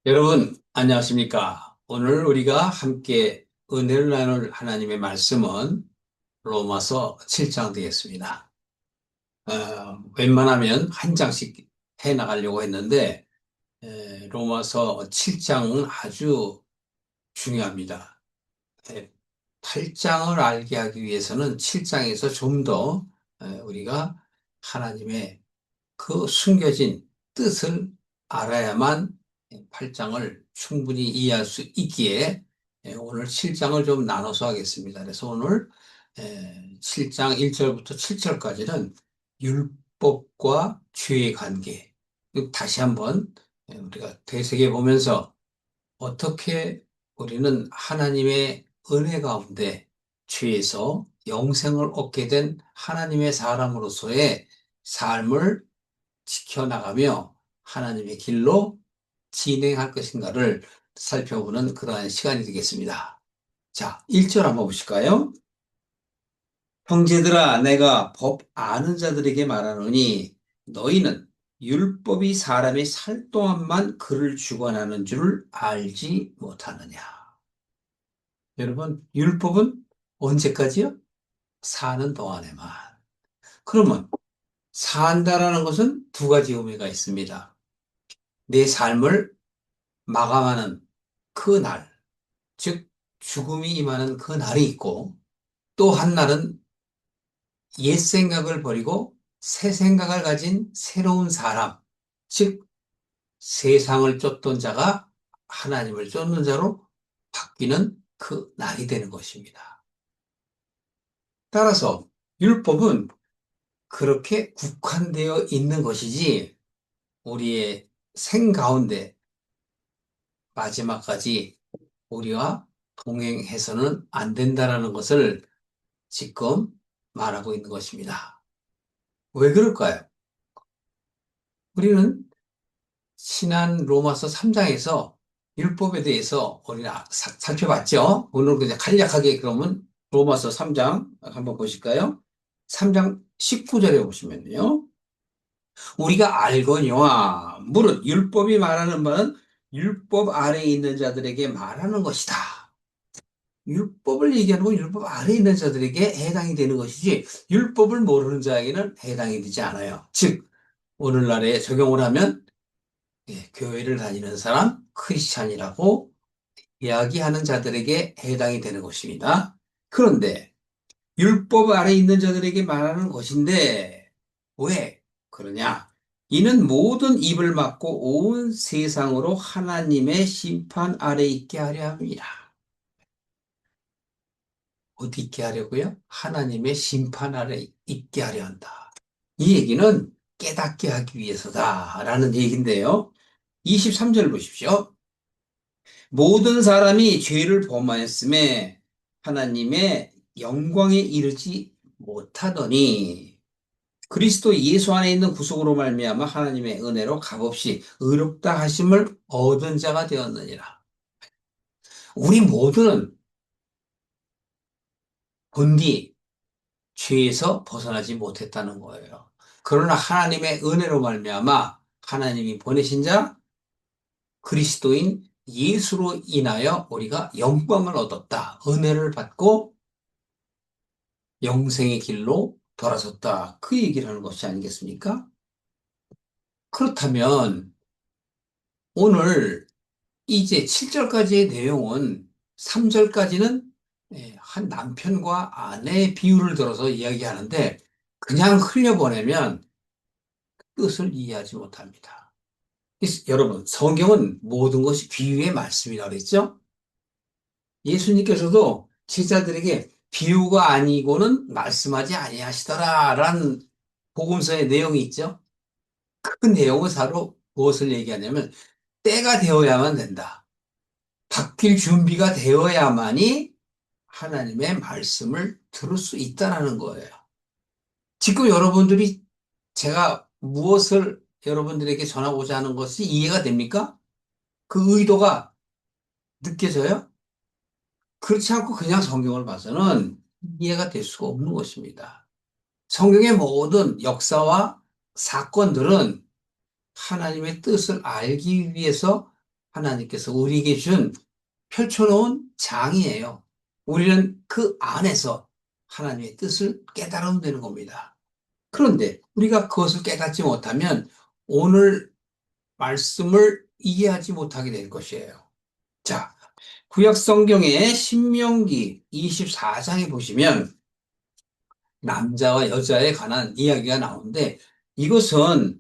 여러분, 안녕하십니까? 오늘 우리가 함께 은혜를 나눌 하나님의 말씀은 로마서 7장 되겠습니다. 웬만하면 한 장씩 해 나가려고 했는데, 로마서 7장은 아주 중요합니다. 8장을 알게 하기 위해서는 7장에서 좀 더 우리가 하나님의 그 숨겨진 뜻을 알아야만 8장을 충분히 이해할 수 있기에 오늘 7장을 좀 나눠서 하겠습니다. 그래서 오늘 7장 1절부터 7절까지는 율법과 죄의 관계, 다시 한번 우리가 되새겨 보면서 어떻게 우리는 하나님의 은혜 가운데 죄에서 영생을 얻게 된 하나님의 사람으로서의 삶을 지켜나가며 하나님의 길로 진행할 것인가를 살펴보는 그러한 시간이 되겠습니다. 자, 1절 한번 보실까요? 형제들아, 내가 법 아는 자들에게 말하노니 너희는 율법이 사람이 살 동안만 그를 주관하는 줄 알지 못하느냐. 여러분, 율법은 언제까지요? 사는 동안에만. 그러면 산다라는 것은 두 가지 의미가 있습니다. 내 삶을 마감하는 그 날, 즉 죽음이 임하는 그 날이 있고 또 한 날은 옛 생각을 버리고 새 생각을 가진 새로운 사람, 즉 세상을 쫓던 자가 하나님을 쫓는 자로 바뀌는 그 날이 되는 것입니다. 따라서 율법은 그렇게 국한되어 있는 것이지 우리의 생 가운데 마지막까지 우리와 동행해서는 안 된다라는 것을 지금 말하고 있는 것입니다. 왜 그럴까요? 우리는 지난 로마서 3장에서 율법에 대해서 우리가 살펴봤죠? 오늘 그냥 간략하게 그러면 로마서 3장 한번 보실까요? 3장 19절에 보시면요. 우리가 알거니와 무릇 율법이 말하는 바는 율법 아래에 있는 자들에게 말하는 것이다. 율법을 얘기하는 건 율법 아래에 있는 자들에게 해당이 되는 것이지 율법을 모르는 자에게는 해당이 되지 않아요. 즉 오늘날에 적용을 하면 교회를 다니는 사람, 크리스찬이라고 이야기하는 자들에게 해당이 되는 것입니다. 그런데 율법 아래에 있는 자들에게 말하는 것인데 왜 그러냐? 이는 모든 입을 막고 온 세상으로 하나님의 심판 아래 있게 하려 합니다. 어디 있게 하려고요? 하나님의 심판 아래 있게 하려 한다. 이 얘기는 깨닫게 하기 위해서다라는 얘기인데요. 23절 보십시오. 모든 사람이 죄를 범하였음에 하나님의 영광에 이르지 못하더니 그리스도 예수 안에 있는 구속으로 말미암아 하나님의 은혜로 값없이 의롭다 하심을 얻은 자가 되었느니라. 우리 모두는 본디 죄에서 벗어나지 못했다는 거예요. 그러나 하나님의 은혜로 말미암아 하나님이 보내신 자 그리스도인 예수로 인하여 우리가 영광을 얻었다. 은혜를 받고 영생의 길로 돌아섰다. 그 얘기를 하는 것이 아니겠습니까? 그렇다면 오늘 이제 7절까지의 내용은 3절까지는 한 남편과 아내의 비유를 들어서 이야기하는데 그냥 흘려보내면 뜻을 이해하지 못합니다. 여러분, 성경은 모든 것이 비유의 말씀이라고 그랬죠? 예수님께서도 제자들에게 비유가 아니고는 말씀하지 아니하시더라라는 복음서의 내용이 있죠. 그 내용은 바로 무엇을 얘기하냐면 때가 되어야만 된다. 바뀔 준비가 되어야만이 하나님의 말씀을 들을 수 있다는 거예요. 지금 여러분들이 제가 무엇을 여러분들에게 전하고자 하는 것이 이해가 됩니까? 그 의도가 느껴져요? 그렇지 않고 그냥 성경을 봐서는 이해가 될 수가 없는 것입니다. 성경의 모든 역사와 사건들은 하나님의 뜻을 알기 위해서 하나님께서 우리에게 준 펼쳐놓은 장이에요. 우리는 그 안에서 하나님의 뜻을 깨달으면 되는 겁니다. 그런데 우리가 그것을 깨닫지 못하면 오늘 말씀을 이해하지 못하게 될 것이에요. 자, 구약 성경의 신명기 24장에 보시면 남자와 여자에 관한 이야기가 나오는데 이것은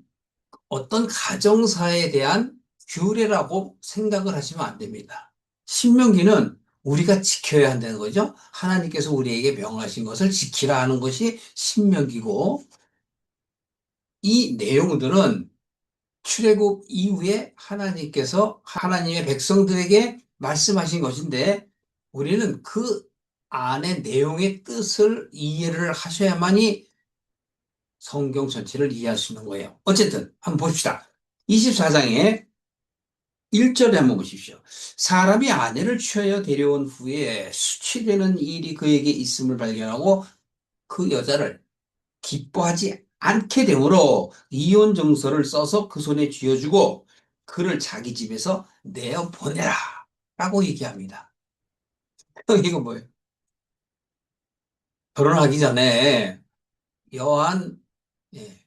어떤 가정사에 대한 규례라고 생각을 하시면 안 됩니다. 신명기는 우리가 지켜야 한다는 거죠. 하나님께서 우리에게 명하신 것을 지키라 하는 것이 신명기고 이 내용들은 출애굽 이후에 하나님께서 하나님의 백성들에게 말씀하신 것인데 우리는 그 안의 내용의 뜻을 이해를 하셔야만이 성경 전체를 이해할 수 있는 거예요. 어쨌든 한번 봅시다. 24장에 1절에 한번 보십시오. 사람이 아내를 취하여 데려온 후에 수치되는 일이 그에게 있음을 발견하고 그 여자를 기뻐하지 않게 되므로 이혼 정서를 써서 그 손에 쥐어주고 그를 자기 집에서 내어 보내라 라고 얘기합니다. 이거 뭐예요? 결혼하기 전에 여한 예,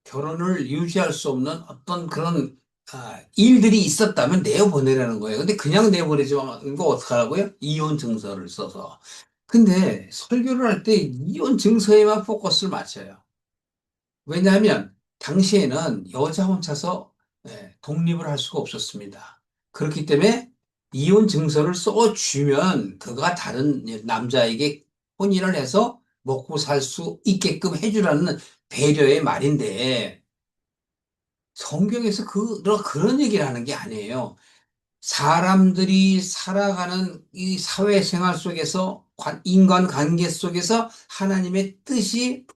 결혼을 유지할 수 없는 어떤 그런 일들이 있었다면 내어보내라는 거예요. 근데 그냥 내어보내지 말고 이거 어떡하라고요? 이혼 증서를 써서. 근데 설교를 할 때 이혼 증서에만 포커스를 맞춰요. 왜냐하면 당시에는 여자 혼자서 독립을 할 수가 없었습니다. 그렇기 때문에 이혼 증서를 써주면 그가 다른 남자에게 혼인을 해서 먹고 살 수 있게끔 해주라는 배려의 말인데 성경에서 그런 얘기를 하는 게 아니에요. 사람들이 살아가는 이 사회생활 속에서 인간 관계 속에서 하나님의 뜻이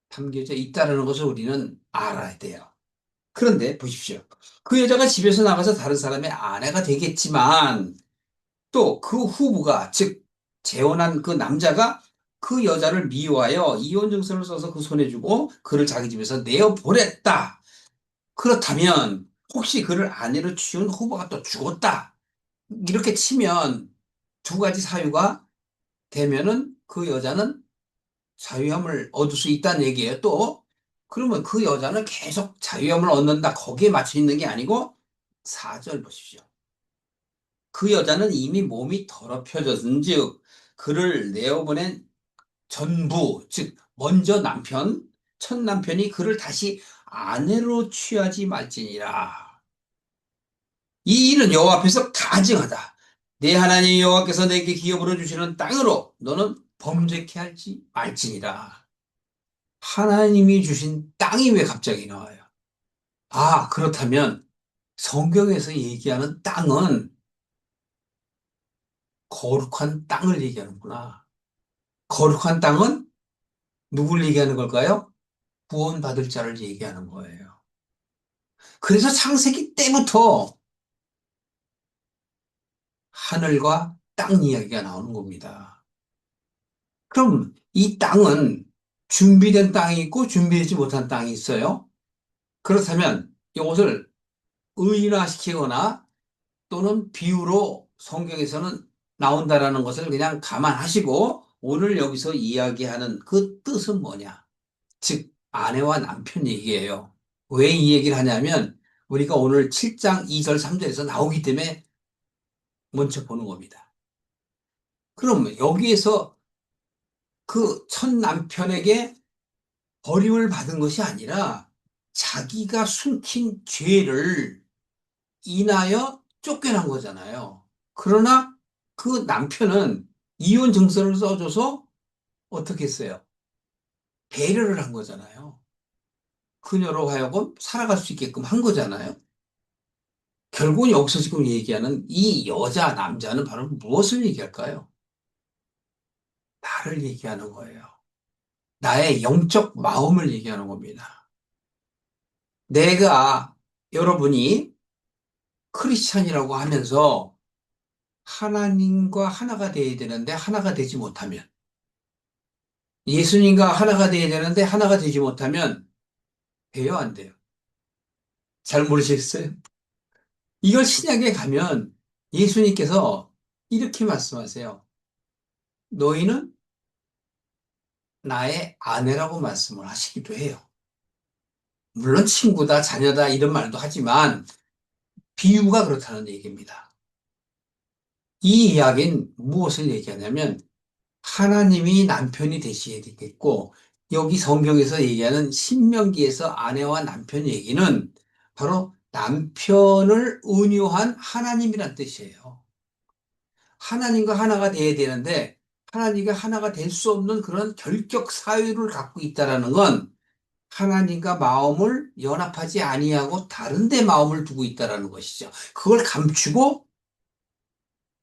담겨져 있다는 것을 우리는 알아야 돼요. 그런데 보십시오. 그 여자가 집에서 나가서 다른 사람의 아내가 되겠지만 또 그 후부가 즉 재혼한 그 남자가 그 여자를 미워하여 이혼 증서를 써서 그 손에 주고 그를 자기 집에서 내어 보냈다. 그렇다면 혹시 그를 아내로 취한 후보가 또 죽었다. 이렇게 치면 두 가지 사유가 되면은 그 여자는 자유함을 얻을 수 있다는 얘기예요. 또 그러면 그 여자는 계속 자유함을 얻는다. 거기에 맞춰 있는 게 아니고 4절 보십시오. 그 여자는 이미 몸이 더럽혀졌은즉 그를 내어보낸 전부 즉 먼저 남편 첫 남편이 그를 다시 아내로 취하지 말지니라. 이 일은 여호와 앞에서 가증하다. 내 하나님 여호와께서 내게 기업으로 주시는 땅으로 너는 범죄케 할지 말지니라. 하나님이 주신 땅이 왜 갑자기 나와요? 아, 그렇다면 성경에서 얘기하는 땅은 거룩한 땅을 얘기하는구나. 거룩한 땅은 누굴 얘기하는 걸까요? 구원받을 자를 얘기하는 거예요. 그래서 창세기 때부터 하늘과 땅 이야기가 나오는 겁니다. 그럼 이 땅은 준비된 땅이 있고 준비되지 못한 땅이 있어요. 그렇다면 이것을 의인화시키거나 또는 비유로 성경에서는 나온다라는 것을 그냥 감안하시고 오늘 여기서 이야기하는 그 뜻은 뭐냐? 즉, 아내와 남편 얘기예요. 왜 이 얘기를 하냐면 우리가 오늘 7장 2절 3절에서 나오기 때문에 먼저 보는 겁니다. 그럼 여기에서 그 첫 남편에게 버림을 받은 것이 아니라 자기가 숨긴 죄를 인하여 쫓겨난 거잖아요. 그러나 그 남편은 이혼 증서를 써줘서 어떻게 했어요? 배려를 한 거잖아요. 그녀로 하여금 살아갈 수 있게끔 한 거잖아요. 결국은 여기서 지금 얘기하는 이 여자, 남자는 바로 무엇을 얘기할까요? 나를 얘기하는 거예요. 나의 영적 마음을 얘기하는 겁니다. 내가 여러분이 크리스찬이라고 하면서 하나님과 하나가 되어야 되는데 하나가 되지 못하면 예수님과 하나가 되어야 되는데 하나가 되지 못하면 돼요, 안 돼요? 잘 모르시겠어요? 이걸 신약에 가면 예수님께서 이렇게 말씀하세요. 너희는 나의 아내라고 말씀을 하시기도 해요. 물론 친구다, 자녀다 이런 말도 하지만 비유가 그렇다는 얘기입니다. 이 이야기는 무엇을 얘기하냐면 하나님이 남편이 되셔야 되겠고 여기 성경에서 얘기하는 신명기에서 아내와 남편 얘기는 바로 남편을 온유한 하나님이란 뜻이에요. 하나님과 하나가 돼야 되는데 하나님과 하나가 될 수 없는 그런 결격 사유를 갖고 있다라는 건 하나님과 마음을 연합하지 아니하고 다른 데 마음을 두고 있다라는 것이죠. 그걸 감추고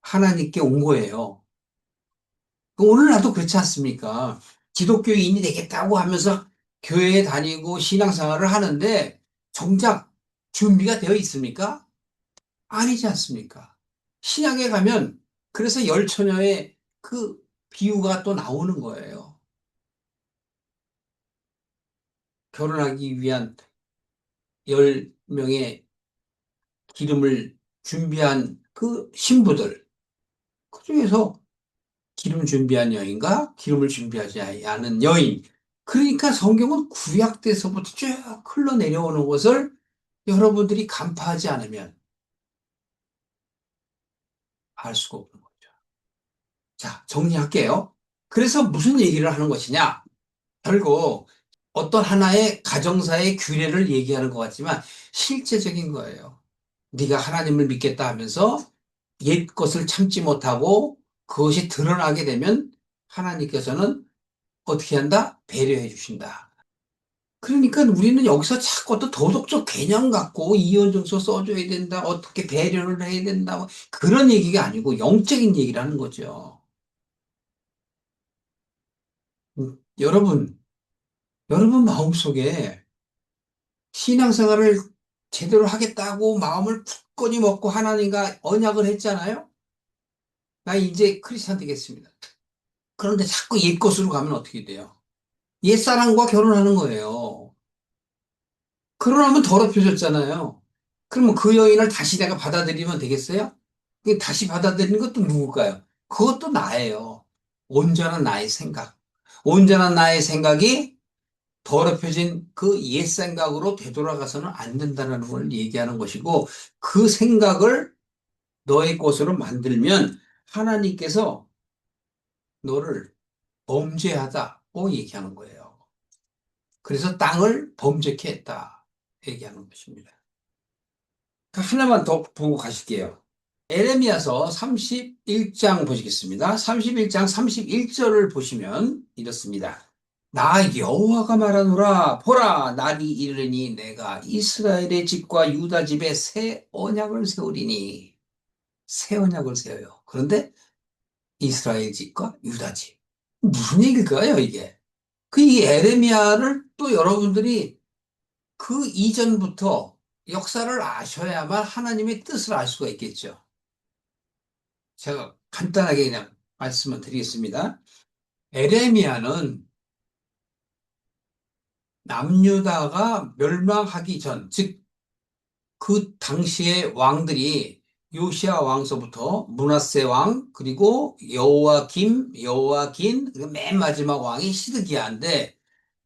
하나님께 온 거예요. 오늘날도 그렇지 않습니까? 기독교인이 되겠다고 하면서 교회에 다니고 신앙생활을 하는데 정작 준비가 되어 있습니까? 아니지 않습니까? 신약에 가면 그래서 열처녀의 그 비유가 또 나오는 거예요. 결혼하기 위한 10명의 기름을 준비한 그 신부들, 그 중에서 기름 준비한 여인과 기름을 준비하지 않은 여인. 그러니까 성경은 구약 때서부터 쭉 흘러내려오는 것을 여러분들이 간파하지 않으면 알 수가 없는 거죠. 자, 정리할게요. 그래서 무슨 얘기를 하는 것이냐? 결국 어떤 하나의 가정사의 규례를 얘기하는 것 같지만 실제적인 거예요. 네가 하나님을 믿겠다 하면서 옛 것을 참지 못하고 그것이 드러나게 되면 하나님께서는 어떻게 한다? 배려해 주신다. 그러니까 우리는 여기서 자꾸 또 도덕적 개념 갖고 이혼증서 써줘야 된다, 어떻게 배려를 해야 된다, 뭐 그런 얘기가 아니고 영적인 얘기를 하는 거죠. 여러분 마음속에 신앙생활을 제대로 하겠다고 마음을 굳건히 먹고 하나님과 언약을 했잖아요? 나 이제 크리스찬 되겠습니다. 그런데 자꾸 옛것으로 가면 어떻게 돼요? 옛사람과 결혼하는 거예요. 그러면 더럽혀졌잖아요. 그러면 그 여인을 다시 내가 받아들이면 되겠어요? 그 다시 받아들이는 것도 누굴까요? 그것도 나예요. 온전한 나의 생각. 온전한 나의 생각이 더럽혀진 그 옛 생각으로 되돌아가서는 안 된다는 걸 얘기하는 것이고 그 생각을 너의 것으로 만들면 하나님께서 너를 범죄하다고 얘기하는 거예요. 그래서 땅을 범죄케 했다 얘기하는 것입니다. 하나만 더 보고 가실게요. 에레미야서 31장 보시겠습니다. 31장 31절을 보시면 이렇습니다. 나 여호와가 말하노라 보라 날이 이르니 내가 이스라엘의 집과 유다 집에 새 언약을 세우리니 새 언약을 세워요. 그런데 이스라엘 집과 유다 집 무슨 얘기일까요 이게? 그 이 에레미야를 또 여러분들이 그 이전부터 역사를 아셔야만 하나님의 뜻을 알 수가 있겠죠. 제가 간단하게 그냥 말씀을 드리겠습니다. 에레미야는 남유다가 멸망하기 전, 즉 그 당시의 왕들이 요시아 왕서부터 므낫세 왕, 그리고 여호와긴, 그리고 맨 마지막 왕이 시드기야인데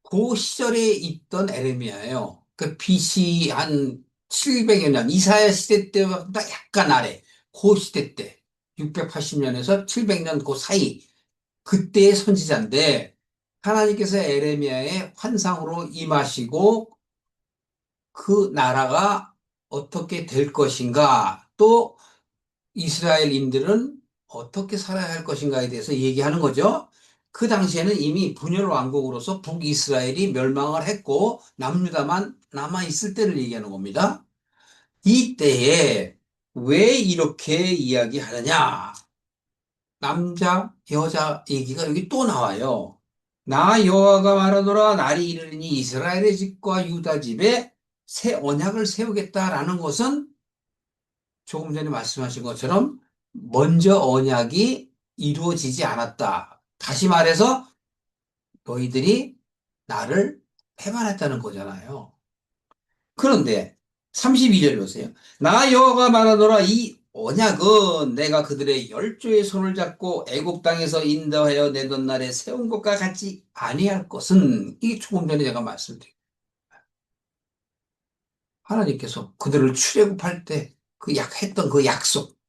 그 시절에 있던 에레미야예요. 그 BC 한 700여 년, 이사야 시대 때보다 약간 아래, 그 시대 때, 680년에서 700년 그 사이, 그때의 선지자인데, 하나님께서 에레미야의 환상으로 임하시고, 그 나라가 어떻게 될 것인가, 또 이스라엘인들은 어떻게 살아야 할 것인가에 대해서 얘기하는 거죠. 그 당시에는 이미 분열 왕국으로서 북이스라엘이 멸망을 했고 남유다만 남아 있을 때를 얘기하는 겁니다. 이때에 왜 이렇게 이야기하느냐? 남자, 여자 얘기가 여기 또 나와요. 나 여호와가 말하노라 날이 이르니 이스라엘의 집과 유다 집에 새 언약을 세우겠다라는 것은 조금 전에 말씀하신 것처럼 먼저 언약이 이루어지지 않았다. 다시 말해서 너희들이 나를 배반했다는 거잖아요. 그런데 32절 보세요. 나 여호와가 말하노라 이 언약은 내가 그들의 열조의 손을 잡고 애굽 땅에서 인도하여 내던 날에 세운 것과 같이 아니할 것은 이게 조금 전에 제가 말씀드린 하나님께서 그들을 출애굽할 때 그 약했던 그 약속.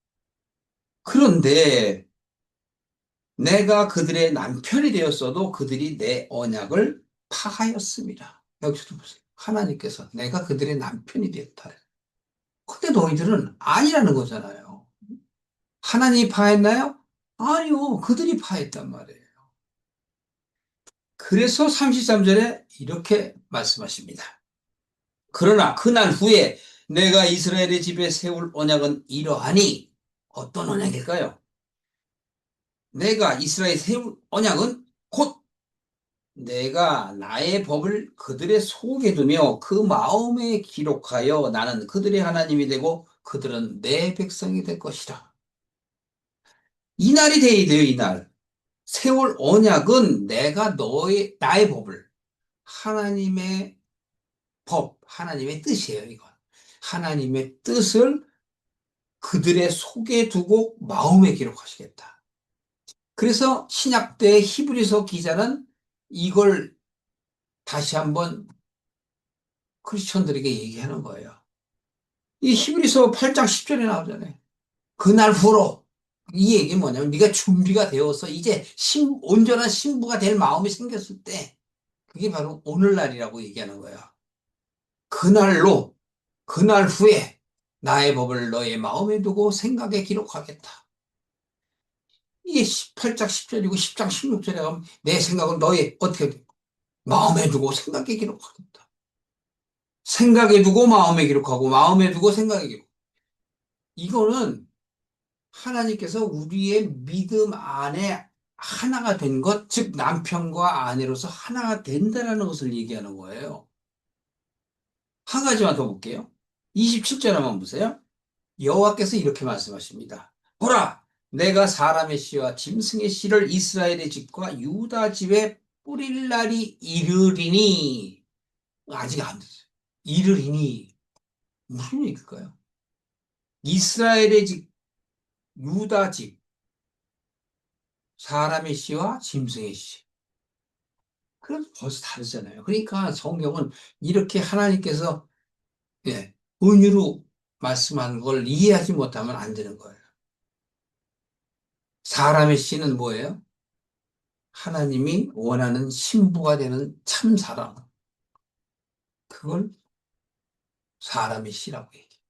그런데 내가 그들의 남편이 되었어도 그들이 내 언약을 파하였습니다. 여기서도 보세요. 하나님께서 내가 그들의 남편이 되었다. 근데 너희들은 아니라는 거잖아요. 하나님이 파했나요? 아니요. 그들이 파했단 말이에요. 그래서 33절에 이렇게 말씀하십니다. 그러나 그날 후에 내가 이스라엘의 집에 세울 언약은 이러하니 어떤 언약일까요? 내가 이스라엘에 세울 언약은 곧 내가 나의 법을 그들의 속에 두며 그 마음에 기록하여 나는 그들의 하나님이 되고 그들은 내 백성이 될 것이라. 이날이 돼야 돼요, 이날. 세월 언약은 내가 나의 법을, 하나님의 법, 하나님의 뜻이에요, 이건. 하나님의 뜻을 그들의 속에 두고 마음에 기록하시겠다. 그래서 신약 때 히브리서 기자는 이걸 다시 한번 크리스천들에게 얘기하는 거예요. 이 히브리서 8장 10절에 나오잖아요. 그날 후로. 이 얘기 뭐냐면 네가 준비가 되어서 이제 온전한 신부가 될 마음이 생겼을 때 그게 바로 오늘날이라고 얘기하는 거야. 그날로, 그날 후에 나의 법을 너의 마음에 두고 생각에 기록하겠다. 이게 8장 10절이고 10장 16절에 가면 내 생각을 너의 어떻게 돼? 마음에 두고 생각에 기록하겠다. 생각에 두고 마음에 기록하고 마음에 두고 생각에 기록. 이거는 하나님께서 우리의 믿음 안에 하나가 된 것, 즉 남편과 아내로서 하나가 된다라는 것을 얘기하는 거예요. 한 가지만 더 볼게요. 27절 한번 보세요. 여호와께서 이렇게 말씀하십니다. 보라, 내가 사람의 씨와 짐승의 씨를 이스라엘의 집과 유다 집에 뿌릴 날이 이르리니 아직 안 됐어요. 이르리니 무슨 얘기일까요? 이스라엘의 집, 유다 집, 사람의 씨와 짐승의 씨. 그럼 벌써 다르잖아요. 그러니까 성경은 이렇게 하나님께서 은유로 말씀하는 걸 이해하지 못하면 안 되는 거예요. 사람의 씨는 뭐예요? 하나님이 원하는 신부가 되는 참 사랑. 그걸 사람의 씨라고 얘기해요.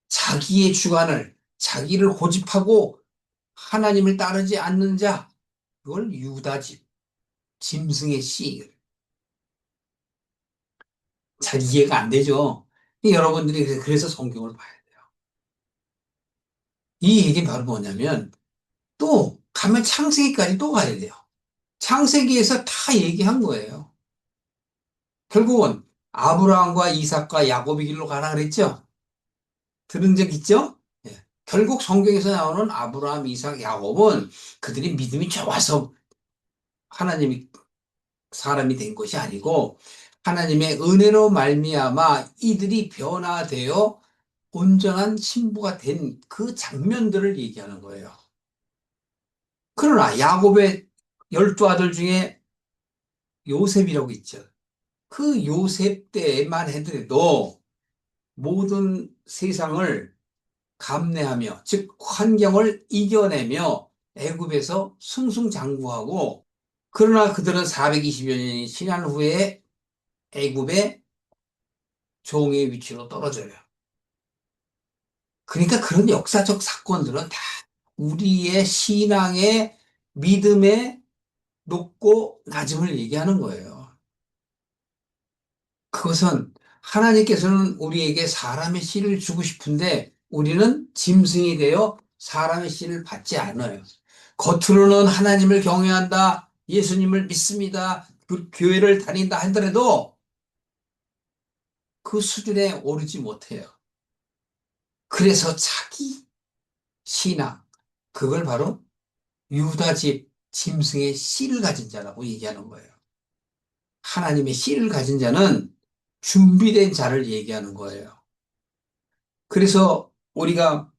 자기의 주관을, 자기를 고집하고 하나님을 따르지 않는 자, 그걸 유다집, 짐승의 씨. 잘 이해가 안 되죠? 여러분들이 그래서 성경을 봐야 돼요. 이 얘기는 바로 뭐냐면 또 가면 창세기까지 또 가야 돼요. 창세기에서 다 얘기한 거예요. 결국은 아브라함과 이삭과 야곱의 길로 가라 그랬죠? 들은 적 있죠? 예. 결국 성경에서 나오는 아브라함, 이삭, 야곱은 그들이 믿음이 좋아서 하나님이 사람이 된 것이 아니고 하나님의 은혜로 말미암아 이들이 변화되어 온전한 신부가 된 그 장면들을 얘기하는 거예요. 그러나 야곱의 12아들 중에 요셉이라고 있죠. 그 요셉 때만 해도 모든 세상을 감내하며 즉 환경을 이겨내며 애굽에서 승승장구하고 그러나 그들은 420여 년이 지난 후에 애굽의 종의 위치로 떨어져요. 그러니까 그런 역사적 사건들은 다 우리의 신앙의 믿음의 높고 낮음을 얘기하는 거예요. 그것은 하나님께서는 우리에게 사람의 씨를 주고 싶은데 우리는 짐승이 되어 사람의 씨를 받지 않아요. 겉으로는 하나님을 경외한다, 예수님을 믿습니다, 그 교회를 다닌다 하더라도 그 수준에 오르지 못해요. 그래서 자기 신앙, 그걸 바로 유다집 짐승의 씨를 가진 자라고 얘기하는 거예요. 하나님의 씨를 가진 자는 준비된 자를 얘기하는 거예요. 그래서 우리가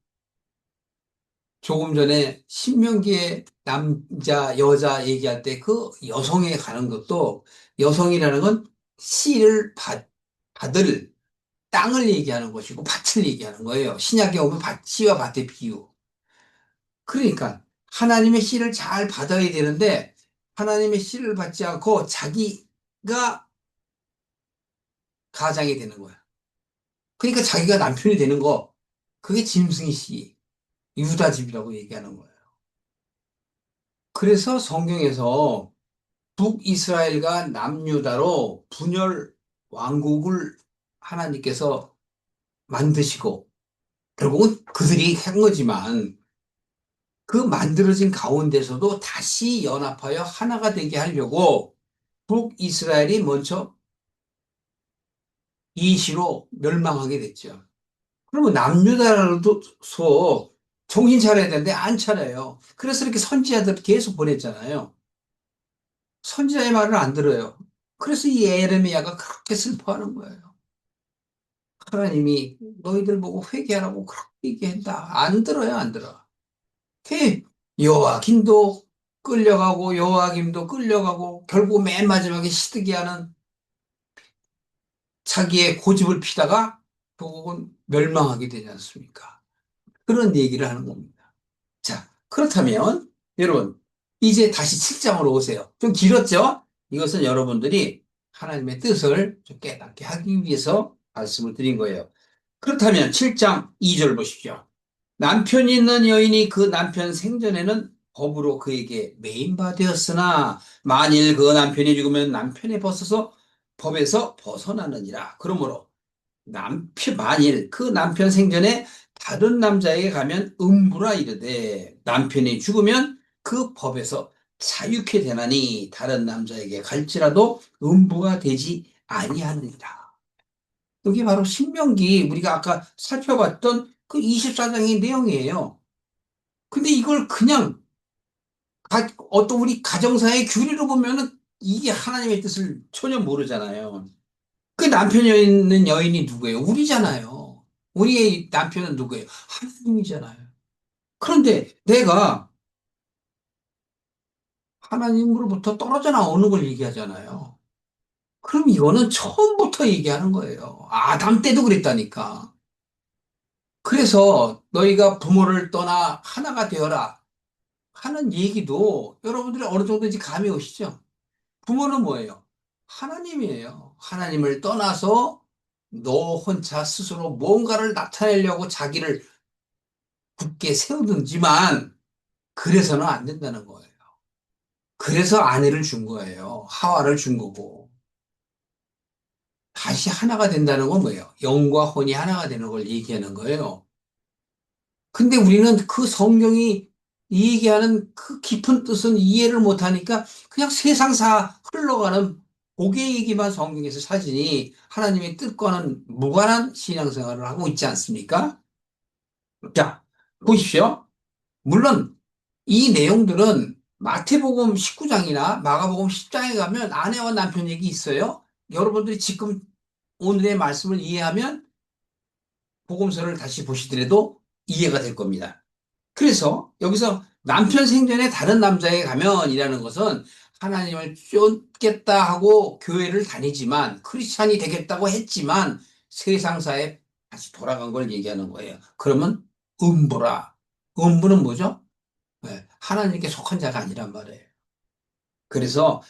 조금 전에 신명기의 남자, 여자 얘기할 때 그 여성에 가는 것도 여성이라는 건 씨를 받을 땅을 얘기하는 것이고 밭을 얘기하는 거예요. 신약에 오면 씨와 밭의 비유. 그러니까 하나님의 씨를 잘 받아야 되는데 하나님의 씨를 받지 않고 자기가 가장이 되는 거야. 그러니까 자기가 남편이 되는 거. 그게 짐승의 씨, 유다집이라고 얘기하는 거예요. 그래서 성경에서 북이스라엘과 남유다로 분열 왕국을 하나님께서 만드시고 결국은 그들이 한 거지만 그 만들어진 가운데서도 다시 연합하여 하나가 되게 하려고 북이스라엘이 먼저 이시로 멸망하게 됐죠. 그러면 남유다로서 정신 차려야 되는데 안 차려요. 그래서 이렇게 선지자들 계속 보냈잖아요. 선지자의 말을 안 들어요. 그래서 이 에레미야가 그렇게 슬퍼하는 거예요. 하나님이 너희들 보고 회개하라고 그렇게 얘기한다. 안 들어요, 안 들어. 그 여호와김도 끌려가고 여호와김도 끌려가고 결국 맨 마지막에 시드기야는 자기의 고집을 피다가 결국은 멸망하게 되지 않습니까? 그런 얘기를 하는 겁니다. 자, 그렇다면 여러분 이제 다시 7장으로 오세요. 좀 길었죠? 이것은 여러분들이 하나님의 뜻을 좀 깨닫게 하기 위해서 말씀을 드린 거예요. 그렇다면 7장 2절 보십시오. 남편이 있는 여인이 그 남편 생전에는 법으로 그에게 매인바 되었으나 만일 그 남편이 죽으면 남편의 벗어서 법에서 벗어나느니라. 그러므로 만일 그 남편 생전에 다른 남자에게 가면 음부라 이르되 남편이 죽으면 그 법에서 자유케 되나니 다른 남자에게 갈지라도 음부가 되지 아니하느니라. 이게 바로 신명기 우리가 아까 살펴봤던 그 24장의 내용이에요. 근데 이걸 그냥 어떤 우리 가정사의 규례로 보면은 이게 하나님의 뜻을 전혀 모르잖아요. 그 남편이 있는 여인이 누구예요? 우리잖아요. 우리의 남편은 누구예요? 하나님이잖아요. 그런데 내가 하나님으로부터 떨어져 나오는 걸 얘기하잖아요. 그럼 이거는 처음부터 얘기하는 거예요. 아담 때도 그랬다니까. 그래서 너희가 부모를 떠나 하나가 되어라 하는 얘기도 여러분들이 어느 정도인지 감이 오시죠? 부모는 뭐예요? 하나님이에요. 하나님을 떠나서 너 혼자 스스로 뭔가를 나타내려고 자기를 굳게 세우든지만 그래서는 안 된다는 거예요. 그래서 아내를 준 거예요. 하와를 준 거고. 다시 하나가 된다는 건 뭐예요? 영과 혼이 하나가 되는 걸 얘기하는 거예요. 근데 우리는 그 성경이 얘기하는 그 깊은 뜻은 이해를 못하니까 그냥 세상사 흘러가는 복의 얘기만 성경에서 찾으니 하나님의 뜻과는 무관한 신앙생활을 하고 있지 않습니까? 자, 보십시오. 물론 이 내용들은 마태복음 19장이나 마가복음 10장에 가면 아내와 남편 얘기 있어요. 여러분들이 지금 오늘의 말씀을 이해하면 복음서를 다시 보시더라도 이해가 될 겁니다. 그래서 여기서 남편 생전에 다른 남자에게 가면이라는 것은 하나님을 쫓겠다 하고 교회를 다니지만 크리스찬이 되겠다고 했지만 세상사에 다시 돌아간 걸 얘기하는 거예요. 그러면 음부라. 음부는 뭐죠? 네, 하나님께 속한 자가 아니란 말이에요. 그래서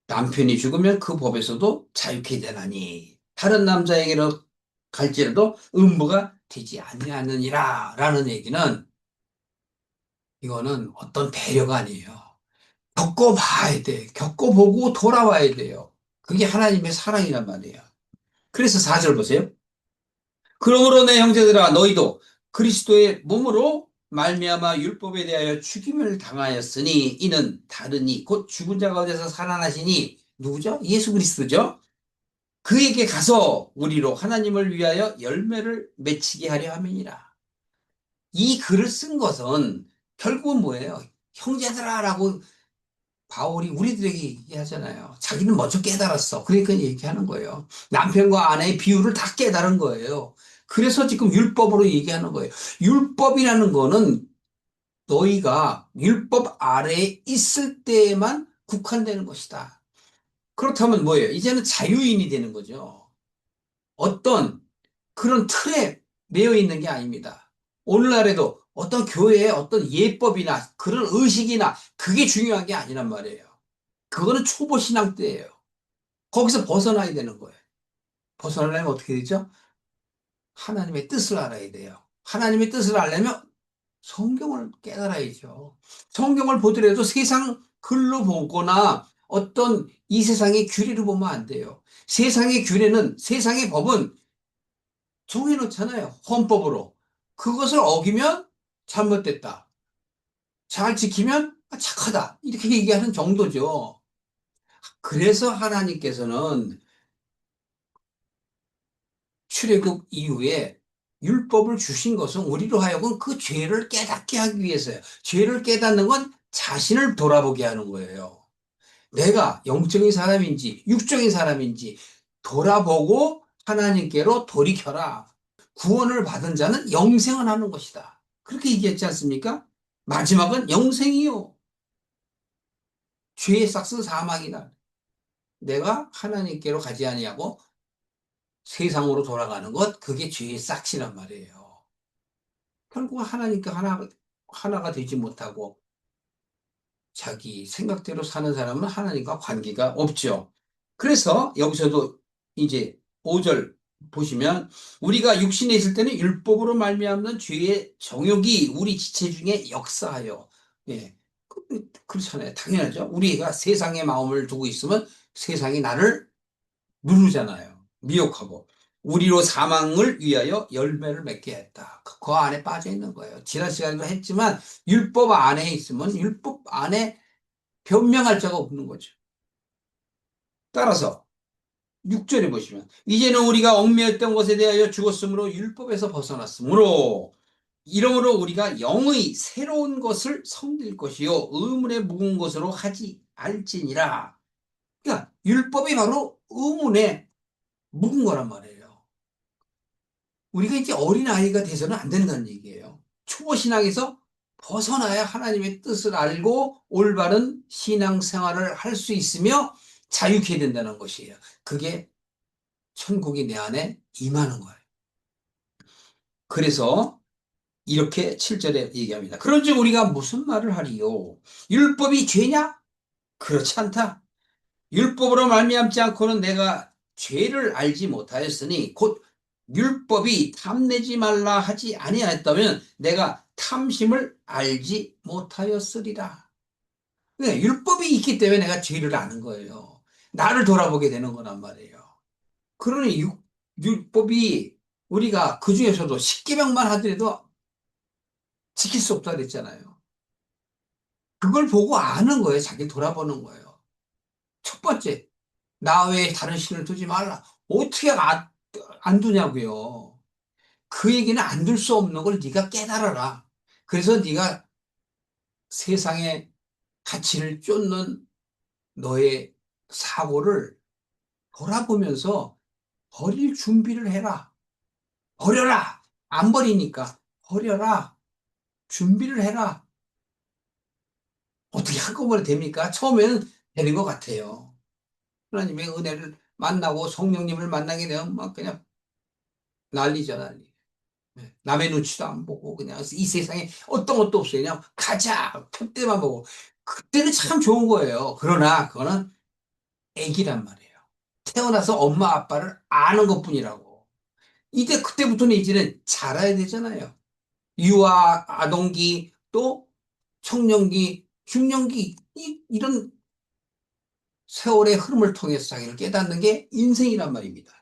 남편이 죽으면 그 법에서도 자유케 되나니 다른 남자에게로 갈지라도 음부가 되지 아니하느니라 라는 얘기는 이거는 어떤 배려가 아니에요. 겪어봐야 돼. 겪어보고 돌아와야 돼요. 그게 하나님의 사랑이란 말이에요. 그래서 4절 보세요. 그러므로 내 형제들아 너희도 그리스도의 몸으로 말미암아 율법에 대하여 죽임을 당하였으니 이는 다르니 곧 죽은 자 가운데서 살아나시니 누구죠? 예수 그리스도죠. 그에게 가서 우리로 하나님을 위하여 열매를 맺히게 하려 함이니라. 이 글을 쓴 것은 결국은 뭐예요? 형제들아라고 바울이 우리들에게 얘기하잖아요. 자기는 먼저 깨달았어. 그러니까 얘기하는 거예요. 남편과 아내의 비유를 다 깨달은 거예요. 그래서 지금 율법으로 얘기하는 거예요. 율법이라는 거는 너희가 율법 아래에 있을 때에만 국한되는 것이다. 그렇다면 뭐예요? 이제는 자유인이 되는 거죠. 어떤 그런 틀에 매여 있는 게 아닙니다. 오늘날에도 어떤 교회의 어떤 예법이나 그런 의식이나 그게 중요한 게 아니란 말이에요. 그거는 초보 신앙 때예요. 거기서 벗어나야 되는 거예요. 벗어나려면 어떻게 되죠? 하나님의 뜻을 알아야 돼요. 하나님의 뜻을 알려면 성경을 깨달아야죠. 성경을 보더라도 세상 글로 보거나 어떤 이 세상의 규례를 보면 안 돼요. 세상의 규례는, 세상의 법은 정해놓잖아요. 헌법으로. 그것을 어기면 잘못됐다. 잘 지키면 착하다. 이렇게 얘기하는 정도죠. 그래서 하나님께서는 출애굽 이후에 율법을 주신 것은 우리로 하여금 그 죄를 깨닫게 하기 위해서요. 죄를 깨닫는 건 자신을 돌아보게 하는 거예요. 내가 영적인 사람인지 육적인 사람인지 돌아보고 하나님께로 돌이켜라. 구원을 받은 자는 영생을 하는 것이다. 그렇게 얘기했지 않습니까? 마지막은 영생이요. 죄의 삭은 사망이다. 내가 하나님께로 가지 아니하고 세상으로 돌아가는 것, 그게 죄의 싹이란 말이에요. 결국 하나님과 하나가 되지 못하고 자기 생각대로 사는 사람은 하나님과 관계가 없죠. 그래서 여기서도 이제 5절 보시면 우리가 육신에 있을 때는 율법으로 말미암는 죄의 정욕이 우리 지체 중에 역사하여 예. 그렇잖아요. 당연하죠. 우리가 세상의 마음을 두고 있으면 세상이 나를 누르잖아요. 미혹하고. 우리로 사망을 위하여 열매를 맺게 했다. 그 안에 빠져 있는 거예요. 지난 시간에도 했지만 율법 안에 있으면 율법 안에 변명할 자가 없는 거죠. 따라서 6절에 보시면 이제는 우리가 얽매였던 것에 대하여 죽었으므로 율법에서 벗어났으므로 이러므로 우리가 영의 새로운 것을 섬길 것이요 의문에 묵은 것으로 하지 알지니라. 그러니까 율법이 바로 의문에 묵은 거란 말이에요. 우리가 이제 어린아이가 돼서는 안 된다는 얘기예요. 초보 신앙에서 벗어나야 하나님의 뜻을 알고 올바른 신앙생활을 할 수 있으며 자유케 된다는 것이에요. 그게 천국이 내 안에 임하는 거예요. 그래서 이렇게 7절에 얘기합니다. 그런즉 우리가 무슨 말을 하리요? 율법이 죄냐? 그렇지 않다. 율법으로 말미암지 않고는 내가 죄를 알지 못하였으니 곧 율법이 탐내지 말라 하지 아니하였다면 내가 탐심을 알지 못하였으리라. 네, 율법이 있기 때문에 내가 죄를 아는 거예요. 나를 돌아보게 되는 거란 말이에요. 그러니 율법이 우리가 그 중에서도 십계명만 하더라도 지킬 수 없다 그랬잖아요. 그걸 보고 아는 거예요. 자기 돌아보는 거예요. 첫 번째, 나 외에 다른 신을 두지 말라. 어떻게 안 두냐고요. 그 얘기는 안 둘 수 없는 걸 네가 깨달아라. 그래서 네가 세상의 가치를 쫓는 너의 사고를 돌아보면서 버릴 준비를 해라. 버려라. 안 버리니까 버려라. 준비를 해라. 어떻게 한꺼번에 됩니까? 처음에는 되는 것 같아요. 하나님의 은혜를 만나고 성령님을 만나게 되면 막 그냥 난리죠, 난리. 네. 남의 눈치도 안 보고 그냥 이 세상에 어떤 것도 없어요. 그냥 가자. 그때만 보고. 그때는 참 좋은 거예요. 그러나 그거는 애기란 말이에요. 태어나서 엄마 아빠를 아는 것뿐이라고. 이제 그때부터는 이제는 자라야 되잖아요. 유아, 아동기, 또 청년기, 중년기 이런 세월의 흐름을 통해서 자기를 깨닫는 게 인생이란 말입니다.